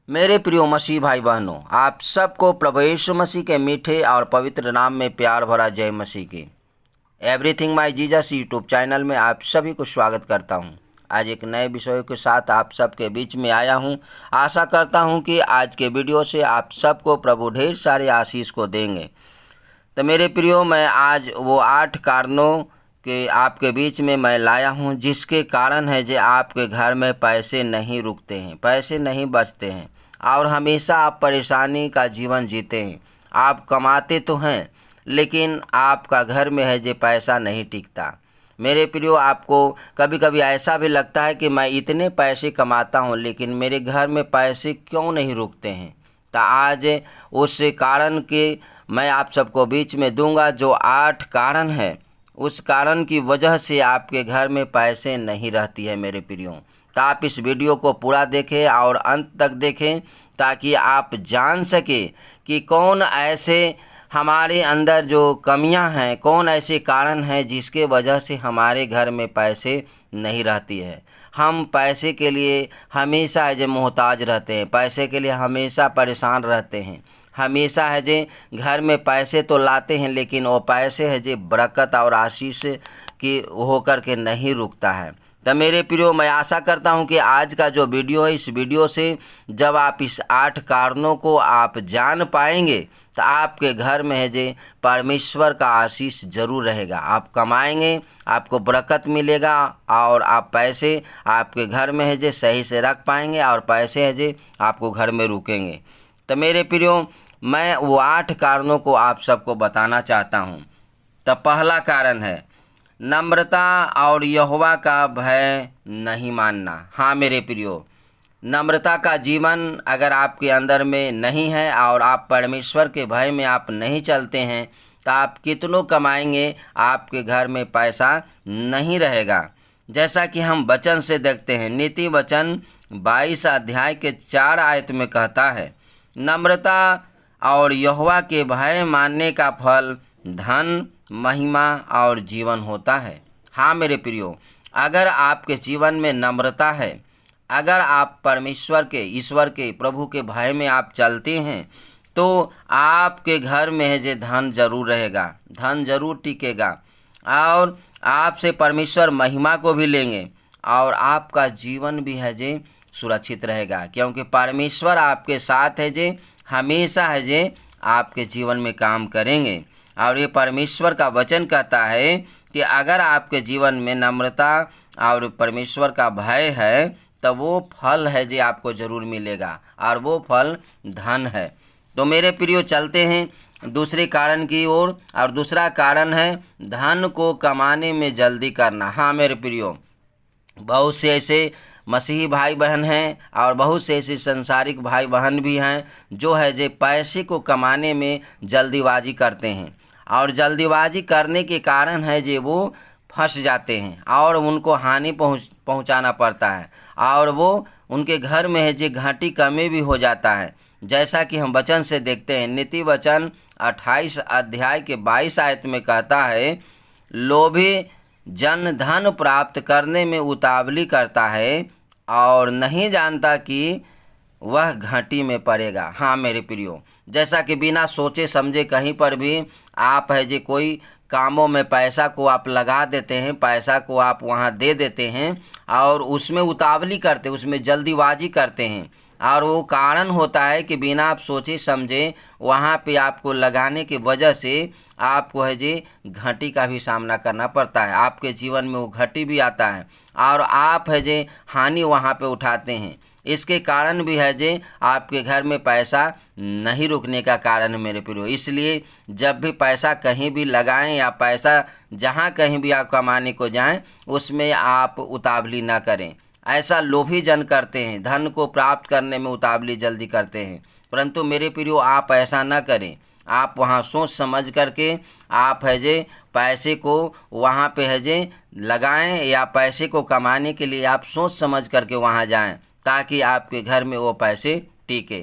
मेरे प्रिय मसीह भाई बहनों, आप सबको प्रभु यीशु मसीह के मीठे और पवित्र नाम में प्यार भरा जय मसीह की। Everything my Jesus YouTube channel में आप सभी को स्वागत करता हूं। आज एक नए विषय के साथ आप सबके बीच में आया हूं। आशा करता हूं कि आज के वीडियो से आप सबको प्रभु ढेर सारे आशीष को देंगे। तो मेरे प्रियो, मैं आज वो 8 कारणों के आपके बीच में मैं लाया हूं जिसके कारण है जो आपके घर में पैसे नहीं रुकते हैं, पैसे नहीं बचते हैं और हमेशा आप परेशानी का जीवन जीते हैं। आप कमाते तो हैं लेकिन आपका घर में है जो पैसा नहीं टिकता। मेरे प्रियो, आपको कभी कभी ऐसा भी लगता है कि मैं इतने पैसे कमाता हूं लेकिन मेरे घर में पैसे क्यों नहीं रुकते हैं। तो आज उस कारण के मैं आप सबको बीच में दूंगा जो 8 कारण है। उस कारण की वजह से आपके घर में पैसे नहीं रहती है मेरे प्रियो। तो आप इस वीडियो को पूरा देखें और अंत तक देखें ताकि आप जान सके कि कौन ऐसे हमारे अंदर जो कमियां हैं, कौन ऐसे कारण हैं जिसके वजह से हमारे घर में पैसे नहीं रहती है। हम पैसे के लिए हमेशा जो मोहताज रहते हैं, पैसे के लिए हमेशा परेशान रहते हैं। हमेशा है जे घर में पैसे तो लाते हैं लेकिन वो पैसे है जे बरकत और आशीष की होकर के नहीं रुकता है। तो मेरे प्रियो, मैं आशा करता हूं कि आज का जो वीडियो है, इस वीडियो से जब आप इस 8 कारणों को आप जान पाएंगे तो आपके घर में है जे परमेश्वर का आशीष जरूर रहेगा। आप कमाएंगे, आपको बरकत मिलेगा और आप पैसे आपके घर में है जे सही से रख पाएंगे और पैसे है जे आपको घर में रुकेंगे। तो मेरे प्रियो, मैं वो 8 कारणों को आप सबको बताना चाहता हूँ। तो पहला कारण है नम्रता और यहोवा का भय नहीं मानना। हाँ मेरे प्रियो, नम्रता का जीवन अगर आपके अंदर में नहीं है और आप परमेश्वर के भय में आप नहीं चलते हैं तो आप कितनों कमाएंगे, आपके घर में पैसा नहीं रहेगा। जैसा कि हम वचन से देखते हैं, नीति वचन 22 अध्याय के 4 आयत में कहता है, नम्रता और यहोवा के भय मानने का फल धन, महिमा और जीवन होता है। हाँ मेरे प्रियो, अगर आपके जीवन में नम्रता है, अगर आप परमेश्वर के, ईश्वर के, प्रभु के भय में आप चलते हैं तो आपके घर में है जे धन जरूर रहेगा, धन जरूर टिकेगा और आपसे परमेश्वर महिमा को भी लेंगे और आपका जीवन भी है जे सुरक्षित रहेगा, क्योंकि परमेश्वर आपके साथ है जे हमेशा है जे आपके जीवन में काम करेंगे। और ये परमेश्वर का वचन कहता है कि अगर आपके जीवन में नम्रता और परमेश्वर का भय है तो वो फल है जो आपको ज़रूर मिलेगा और वो फल धन है। तो मेरे प्रियो, चलते हैं दूसरे कारण की ओर। और दूसरा कारण है धन को कमाने में जल्दी करना। हाँ मेरे प्रियो, बहुत से ऐसे मसीही भाई बहन हैं और बहुत से ऐसे संसारिक भाई बहन भी हैं जो है जे पैसे को कमाने में जल्दीबाजी करते हैं और जल्दीबाजी करने के कारण है जे वो फंस जाते हैं और उनको हानि पहुंचाना पड़ता है और वो उनके घर में है जे घाटी कमी भी हो जाता है। जैसा कि हम वचन से देखते हैं, नीति वचन 28 अध्याय के 22 आयत में कहता है, लोभी जन धन प्राप्त करने में उतावली करता है और नहीं जानता कि वह घाटी में पड़ेगा। हाँ मेरे प्रियो, जैसा कि बिना सोचे समझे कहीं पर भी आप है जे कोई कामों में पैसा को आप लगा देते हैं, पैसा को आप वहाँ दे देते हैं और उसमें उतावली करते, उसमें जल्दीबाजी करते हैं और वो कारण होता है कि बिना आप सोचे समझे वहाँ पे आपको लगाने की वजह से आपको है जे घाटी का भी सामना करना पड़ता है। आपके जीवन में वो घाटी भी आता है और आप है जे हानि वहाँ पे उठाते हैं। इसके कारण भी है जे आपके घर में पैसा नहीं रुकने का कारण है मेरे प्रियो। इसलिए जब भी पैसा कहीं भी लगाएं या पैसा जहाँ कहीं भी आप कमाने को जाएं, उसमें आप उतावली ना करें। ऐसा लोभी जन करते हैं, धन को प्राप्त करने में उतावली जल्दी करते हैं, परंतु मेरे प्रियो आप ऐसा ना करें। आप वहाँ सोच समझ करके आप है जे पैसे को वहाँ पे है जे लगाएं या पैसे को कमाने के लिए आप सोच समझ करके वहाँ जाएं ताकि आपके घर में वो पैसे टिके।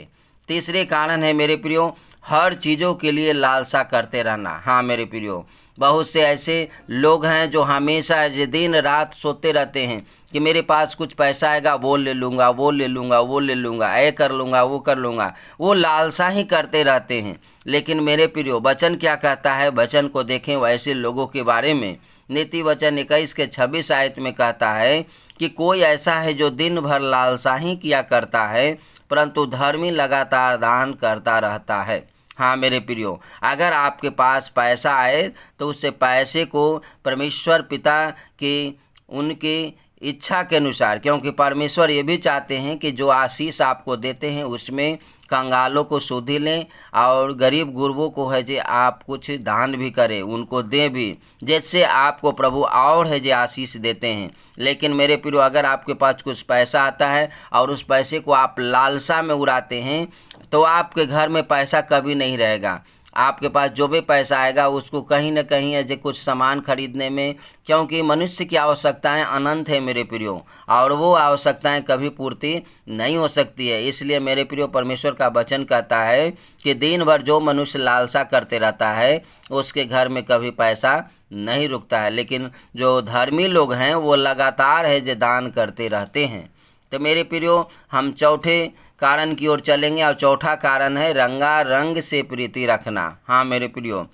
तीसरे कारण है मेरे प्रियो, हर चीज़ों के लिए लालसा करते रहना। हाँ मेरे प्रियो, बहुत से ऐसे लोग हैं जो हमेशा दिन रात सोते रहते हैं कि मेरे पास कुछ पैसा आएगा, वो ले लूँगा, वो ले लूँगा, वो ले लूँगा, ये कर लूँगा, वो कर लूँगा। वो लालसा ही करते रहते हैं। लेकिन मेरे प्रियो, वचन क्या कहता है? वचन को देखें वैसे लोगों के बारे में। नीति वचन 21:26 आयत में कहता है कि कोई ऐसा है जो दिन भर लालसा ही किया करता है, परंतु धर्मी लगातार दान करता रहता है। हाँ मेरे प्रियो, अगर आपके पास पैसा आए तो उससे पैसे को परमेश्वर पिता की उनकी इच्छा के अनुसार, क्योंकि परमेश्वर ये भी चाहते हैं कि जो आशीष आपको देते हैं उसमें कंगालों को सुधि लें और गरीब गुरबों को है जे आप कुछ दान भी करें, उनको दें भी, जैसे आपको प्रभु और है जे आशीष देते हैं। लेकिन मेरे प्रियो, अगर आपके पास कुछ पैसा आता है और उस पैसे को आप लालसा में उड़ाते हैं तो आपके घर में पैसा कभी नहीं रहेगा। आपके पास जो भी पैसा आएगा उसको कहीं ना कहीं ऐसे कुछ सामान खरीदने में, क्योंकि मनुष्य की आवश्यकताएं अनंत है मेरे प्रियो, और वो आवश्यकताएं कभी पूर्ति नहीं हो सकती है। इसलिए मेरे प्रियो, परमेश्वर का वचन कहता है कि दिन भर जो मनुष्य लालसा करते रहता है उसके घर में कभी पैसा नहीं रुकता है। लेकिन जो धर्मी लोग हैं वो लगातार है जो दान करते रहते हैं। तो मेरे प्रियो, हम चौथे कारण की ओर चलेंगे, और चौथा कारण है रंगारंग से प्रीति रखना। हाँ मेरे प्रियो,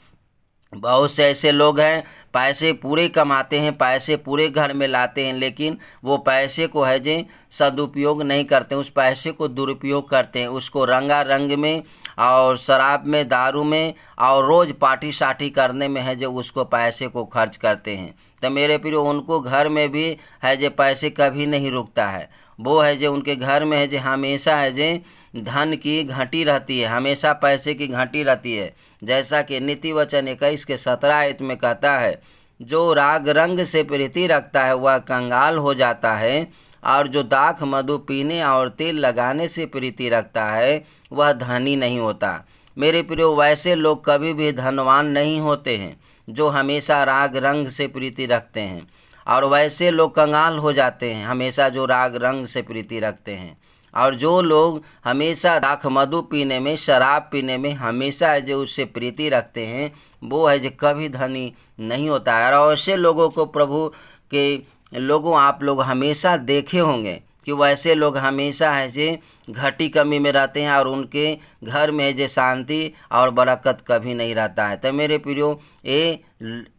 बहुत से ऐसे लोग हैं पैसे पूरे कमाते हैं, पैसे पूरे घर में लाते हैं, लेकिन वो पैसे को है जे सदुपयोग नहीं करते, उस पैसे को दुरुपयोग करते हैं, उसको रंगारंग में और शराब में, दारू में और रोज़ पार्टी शार्टी करने में है जो उसको पैसे को खर्च करते हैं। तो मेरे प्रियो, उनको घर में भी है जो पैसे कभी नहीं रुकता है। वो है जो उनके घर में है जो हमेशा है जो धन की घटी रहती है, हमेशा पैसे की घटी रहती है। जैसा कि नीति वचन 21:17 आयत में कहता है, जो राग रंग से प्रीति रखता है वह कंगाल हो जाता है, और जो दाख मधु पीने और तेल लगाने से प्रीति रखता है वह धनी नहीं होता। मेरे प्रियो, वैसे लोग कभी भी धनवान नहीं होते हैं जो हमेशा राग रंग से प्रीति रखते हैं, और वैसे लोग कंगाल हो जाते हैं हमेशा जो राग रंग से प्रीति रखते हैं। और जो लोग हमेशा दाख मधु पीने में, शराब पीने में हमेशा है जो उससे प्रीति रखते हैं, वो है जो कभी धनी नहीं होता है। और ऐसे लोगों को प्रभु के लोगों आप लोग हमेशा देखे होंगे कि वैसे लोग हमेशा है जे घटी कमी में रहते हैं, और उनके घर में जे शांति और बरकत कभी नहीं रहता है। तो मेरे प्रियो, ये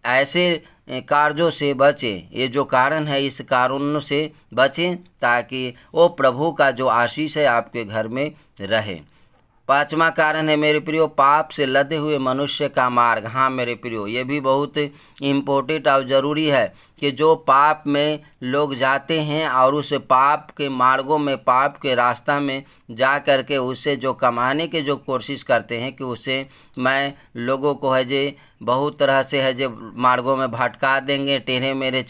ऐसे कार्यों से बचें, ये जो कारण है इस कारणों से बचें ताकि वो प्रभु का जो आशीष है आपके घर में रहे। पांचवा कारण है मेरे प्रियो, पाप से लदे हुए मनुष्य का मार्ग। हाँ मेरे प्रियो, ये भी बहुत इम्पोर्टेंट और ज़रूरी है कि जो पाप में लोग जाते हैं और उस पाप के मार्गों में, पाप के रास्ता में जा कर के उससे जो कमाने के जो कोशिश करते हैं कि उससे मैं लोगों को है जे बहुत तरह से है जे मार्गों में भटका देंगे, टेढ़े मेढ़े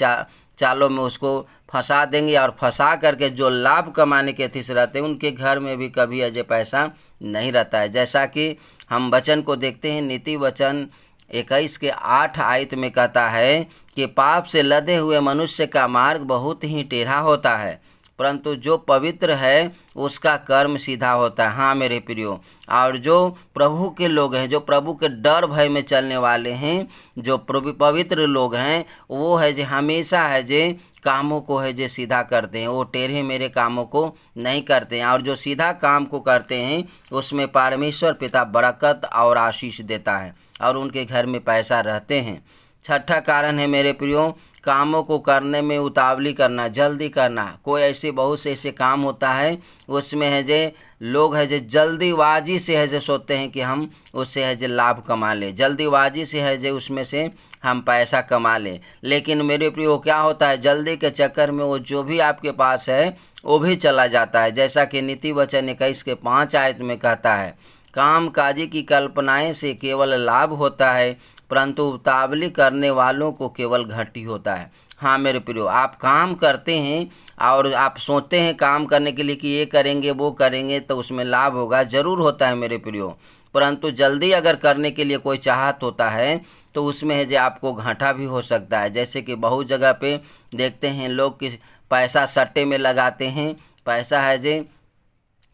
चालों में उसको फंसा देंगे, और फंसा करके जो लाभ कमाने के अतिश रहते हैं उनके घर में भी कभी अजय पैसा नहीं रहता है। जैसा कि हम वचन को देखते हैं, नीति वचन 21:8 आयत में कहता है कि पाप से लदे हुए मनुष्य का मार्ग बहुत ही टेढ़ा होता है, परंतु जो पवित्र है उसका कर्म सीधा होता है। हाँ मेरे प्रियो, और जो प्रभु के लोग हैं, जो प्रभु के डर भय में चलने वाले हैं, जो पवित्र लोग हैं, वो है जो हमेशा है जे कामों को है जो सीधा करते हैं, वो टेढ़े मेरे कामों को नहीं करते हैं, और जो सीधा काम को करते हैं उसमें परमेश्वर पिता बरकत और आशीष देता है और उनके घर में पैसा रहते हैं। छठा कारण है मेरे प्रियो, कामों को करने में उतावली करना, जल्दी करना। कोई ऐसे बहुत से ऐसे काम होता है उसमें है जे लोग है जो जल्दीबाजी से है जो सोचते हैं कि हम उससे है जो लाभ कमा लें, जल्दीबाजी से है जो उसमें से हम पैसा कमा लें। लेकिन मेरे प्रियो, क्या होता है, जल्दी के चक्कर में वो जो भी आपके पास है वो भी चला जाता है। जैसा कि नीति वचन 21:5 आयत में कहता है, काम काजी की कल्पनाएं से केवल लाभ होता है, परंतु उतावली करने वालों को केवल घटी होता है। हाँ मेरे प्रियो, आप काम करते हैं और आप सोचते हैं काम करने के लिए कि ये करेंगे वो करेंगे तो उसमें लाभ होगा, ज़रूर होता है मेरे प्रियो, परंतु जल्दी अगर करने के लिए कोई चाहत होता है तो उसमें है जो आपको घाटा भी हो सकता है। जैसे कि बहुत जगह पे देखते हैं लोग कि पैसा सट्टे में लगाते हैं, पैसा है जो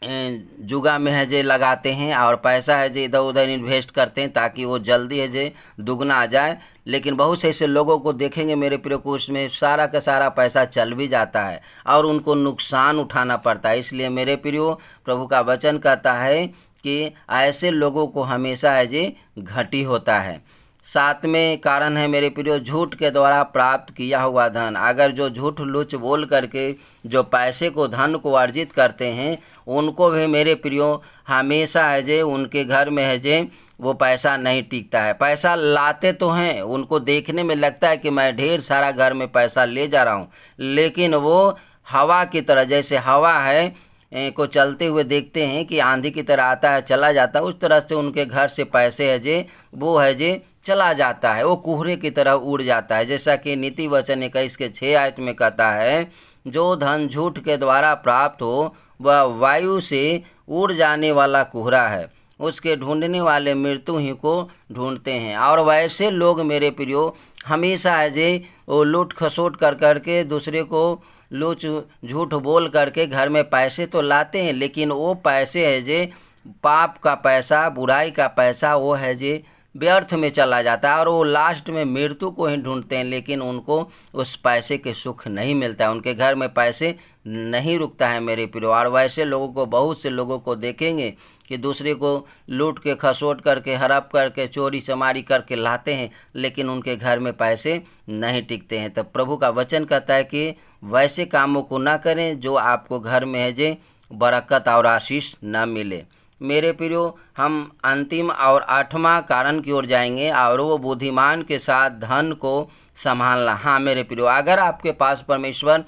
जुगा में है जे लगाते हैं और पैसा है जे इधर उधर इन्वेस्ट करते हैं ताकि वो जल्दी है जे दुगना आ जाए। लेकिन बहुत से ऐसे लोगों को देखेंगे मेरे प्रिय को, उसमें सारा का सारा पैसा चल भी जाता है और उनको नुकसान उठाना पड़ता है। इसलिए मेरे प्रियो, प्रभु का वचन कहता है कि ऐसे लोगों को हमेशा है जे घटी होता है। सातवें कारण है मेरे प्रियो, झूठ के द्वारा प्राप्त किया हुआ धन। अगर जो झूठ लुच बोल करके जो पैसे को, धन को अर्जित करते हैं, उनको भी मेरे प्रियो हमेशा है जे उनके घर में है जे वो पैसा नहीं टिकता है। पैसा लाते तो हैं, उनको देखने में लगता है कि मैं ढेर सारा घर में पैसा ले जा रहा हूँ, लेकिन वो हवा की तरह, जैसे हवा है को चलते हुए देखते हैं कि आंधी की तरह आता है चला जाता है, उस तरह से उनके घर से पैसे है जे वो है जे चला जाता है, वो कोहरे की तरह उड़ जाता है। जैसा कि नीति वचन 21:6 आयत में कहता है, जो धन झूठ के द्वारा प्राप्त हो वह वायु से उड़ जाने वाला कोहरा है, उसके ढूंढने वाले मृत्यु ही को ढूंढते हैं। और वैसे लोग मेरे प्रियो हमेशा है जे वो लूट खसोट कर करके दूसरे को लूच झूठ बोल करके घर में पैसे तो लाते हैं, लेकिन वो पैसे है जे पाप का पैसा, बुराई का पैसा, वो है जे व्यर्थ में चला जाता है और वो लास्ट में मृत्यु को ही ढूंढते हैं। लेकिन उनको उस पैसे के सुख नहीं मिलता है, उनके घर में पैसे नहीं रुकता है मेरे प्रियो। और वैसे लोगों को, बहुत से लोगों को देखेंगे कि दूसरे को लूट के खसोट करके, हड़प करके, चोरी चमारी करके लाते हैं, लेकिन उनके घर में पैसे नहीं टिकते हैं। तो प्रभु का वचन कहता है कि वैसे कामों को ना करें जो आपको घर में है जे बरकत और आशीष न मिले। मेरे प्रियो, हम अंतिम और 8वां कारण की ओर जाएंगे और वो बुद्धिमान के साथ धन को संभालना। हाँ मेरे प्रियो, अगर आपके पास परमेश्वर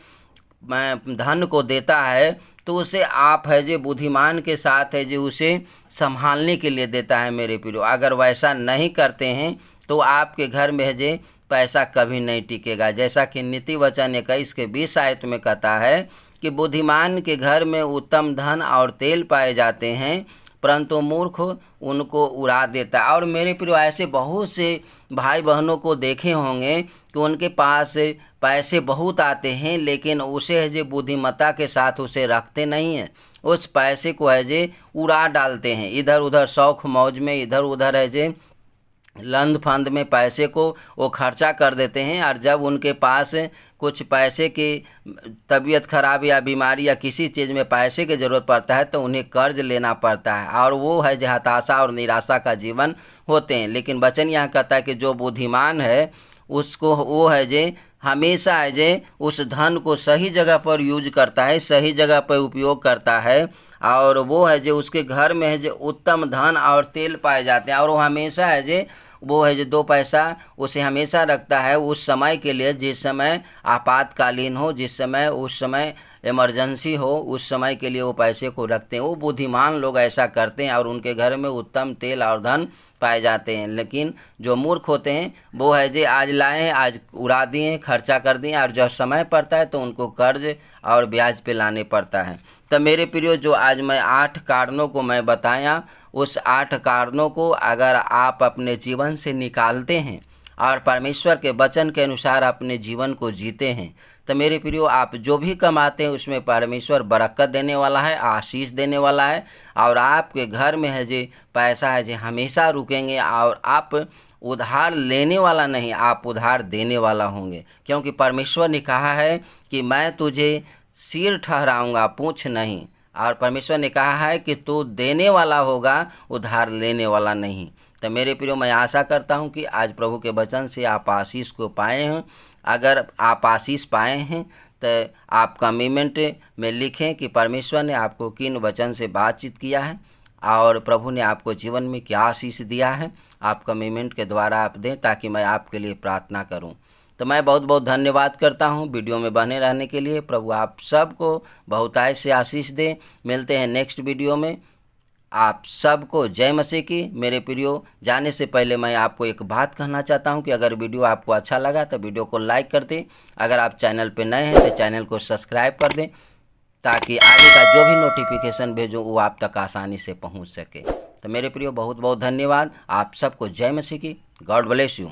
धन को देता है तो उसे आप है जे बुद्धिमान के साथ है जो उसे संभालने के लिए देता है मेरे प्रियो। अगर वैसा नहीं करते हैं तो आपके घर में है जे पैसा कभी नहीं टिकेगा। जैसा कि नीति वचन 21:20 आयत में कहता है कि बुद्धिमान के घर में उत्तम धन और तेल पाए जाते हैं, परंतु मूर्ख उनको उड़ा देता है। और मेरे प्रियो, ऐसे बहुत से भाई बहनों को देखे होंगे कि उनके पास पैसे बहुत आते हैं, लेकिन उसे है जे बुद्धिमत्ता के साथ उसे रखते नहीं हैं, उस पैसे को है जे उड़ा डालते हैं, इधर उधर शौक मौज में, इधर उधर है जे लंद फंद में पैसे को वो खर्चा कर देते हैं। और जब उनके पास कुछ पैसे की तबीयत खराब या बीमारी या किसी चीज़ में पैसे की ज़रूरत पड़ता है तो उन्हें कर्ज लेना पड़ता है, और वो है जो हताशा और निराशा का जीवन होते हैं। लेकिन वचन यहाँ कहता है कि जो बुद्धिमान है उसको वो है जे हमेशा है जे उस धन को सही जगह पर यूज करता है, सही जगह पर उपयोग करता है, और वो है जो उसके घर में है जो उत्तम धन और तेल पाए जाते हैं। और वो हमेशा है जे वो है जो 2 पैसा उसे हमेशा रखता है उस समय के लिए, जिस समय आपातकालीन हो, जिस समय उस समय इमरजेंसी हो, उस समय के लिए वो पैसे को रखते हैं। वो बुद्धिमान लोग ऐसा करते हैं और उनके घर में उत्तम तेल और धन पाए जाते हैं। लेकिन जो मूर्ख होते हैं वो है जे आज लाए, आज उड़ा दिए, खर्चा कर दिए, और जब समय पड़ता है तो उनको कर्ज और ब्याज पे लाने पड़ता है। तो मेरे प्रियो, जो आज मैं 8 कारणों को मैं बताया, उस 8 कारणों को अगर आप अपने जीवन से निकालते हैं और परमेश्वर के वचन के अनुसार अपने जीवन को जीते हैं, तो मेरे प्रियो, आप जो भी कमाते हैं उसमें परमेश्वर बरकत देने वाला है, आशीष देने वाला है, और आपके घर में है जे पैसा है जे हमेशा रुकेंगे, और आप उधार लेने वाला नहीं, आप उधार देने वाला होंगे। क्योंकि परमेश्वर ने कहा है कि मैं तुझे सिर ठहराऊंगा, पूँछ नहीं। और परमेश्वर ने कहा है कि तू देने वाला होगा, उधार लेने वाला नहीं। तो मेरे प्रियो, मैं आशा करता हूं कि आज प्रभु के वचन से आप आशीष को पाए हैं। अगर आप आशीष पाए हैं तो आप कमेंट में लिखें कि परमेश्वर ने आपको किन वचन से बातचीत किया है और प्रभु ने आपको जीवन में क्या आशीष दिया है। आप कमेंट के द्वारा आप दें ताकि मैं आपके लिए प्रार्थना करूं। तो मैं बहुत बहुत धन्यवाद करता हूं वीडियो में बने रहने के लिए। प्रभु आप सबको बहुतायत से आशीष दे। मिलते हैं नेक्स्ट वीडियो में। आप सबको जय मसीह की। मेरे प्रियो, जाने से पहले मैं आपको एक बात कहना चाहता हूं कि अगर वीडियो आपको अच्छा लगा तो वीडियो को लाइक कर दें। अगर आप चैनल पर नए हैं तो चैनल को सब्सक्राइब कर दें ताकि आगे का जो भी नोटिफिकेशन भेजूँ वो आप तक आसानी से पहुंच सके। तो मेरे प्रियो, बहुत बहुत धन्यवाद। आप सबको जय मसीह की। God bless you.